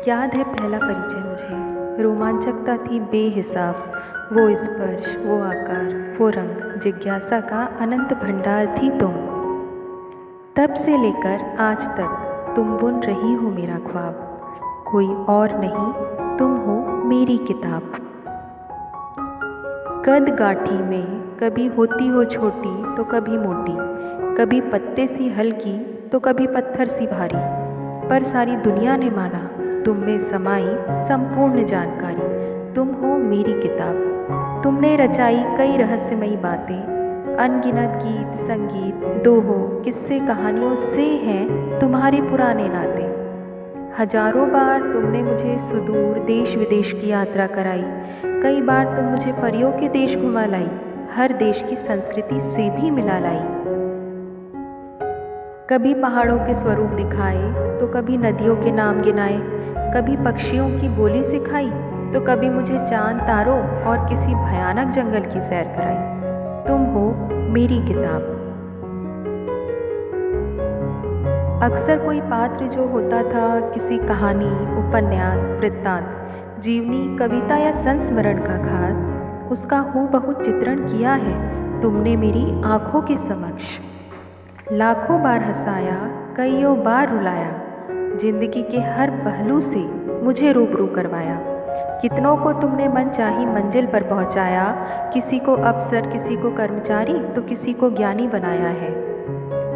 याद है पहला परिचय मुझे, रोमांचकता थी बेहिसाब। वो स्पर्श, वो आकार, वो रंग, जिज्ञासा का अनंत भंडार थी तुम। तब से लेकर आज तक तुम बुन रही हो मेरा ख्वाब। कोई और नहीं, तुम हो मेरी किताब। कद गाठी में कभी होती हो छोटी तो कभी मोटी, कभी पत्ते सी हल्की तो कभी पत्थर सी भारी, पर सारी दुनिया ने माना तुम में समाई संपूर्ण जानकारी। तुम हो मेरी किताब। तुमने रचाई कई रहस्यमयी बातें, अनगिनत गीत संगीत दोहों किस्से कहानियों से हैं तुम्हारे पुराने नाते। हजारों बार तुमने मुझे सुदूर देश विदेश की यात्रा कराई, कई बार तुम मुझे परियों के देश घुमा लाई, हर देश की संस्कृति से भी मिला लाई। कभी पहाड़ों के स्वरूप दिखाए तो कभी नदियों के नाम गिनाए, कभी पक्षियों की बोली सिखाई तो कभी मुझे चांद तारों और किसी भयानक जंगल की सैर कराई। तुम हो मेरी किताब। अक्सर कोई पात्र जो होता था किसी कहानी, उपन्यास, वृत्तांत, जीवनी, कविता या संस्मरण का खास, उसका हूबहू चित्रण किया है तुमने मेरी आंखों के समक्ष। लाखों बार हंसाया, कईयों बार रुलाया, जिंदगी के हर पहलू से मुझे रूबरू करवाया। कितनों को तुमने मनचाही मंजिल पर पहुंचाया, किसी को अफसर, किसी को कर्मचारी तो किसी को ज्ञानी बनाया है।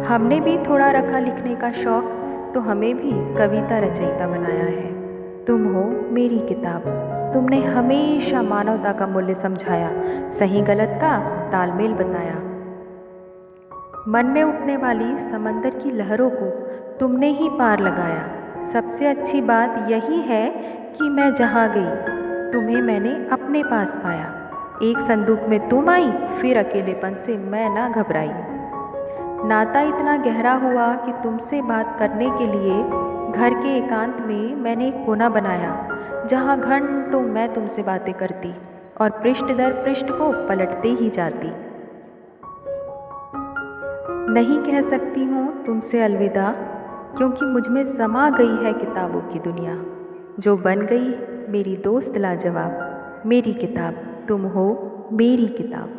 हमने भी थोड़ा रखा लिखने का शौक तो हमें भी कविता रचयिता बनाया है। तुम हो मेरी किताब। तुमने हमेशा मानवता का मूल्य समझाया, सही गलत का तालमेल बताया। मन में उठने वाली समंदर की लहरों को तुमने ही पार लगाया। सबसे अच्छी बात यही है कि मैं जहाँ गई तुम्हें मैंने अपने पास पाया। एक संदूक में तुम आई, फिर अकेलेपन से मैं ना घबराई। नाता इतना गहरा हुआ कि तुमसे बात करने के लिए घर के एकांत में मैंने एक कोना बनाया, जहाँ घंटों मैं तुमसे बातें करती और पृष्ठ दर पृष्ठ को पलटते ही जाती। नहीं कह सकती हूँ तुमसे अलविदा, क्योंकि मुझ में समा गई है किताबों की दुनिया, जो बन गई मेरी दोस्त लाजवाब। मेरी किताब। तुम हो मेरी किताब।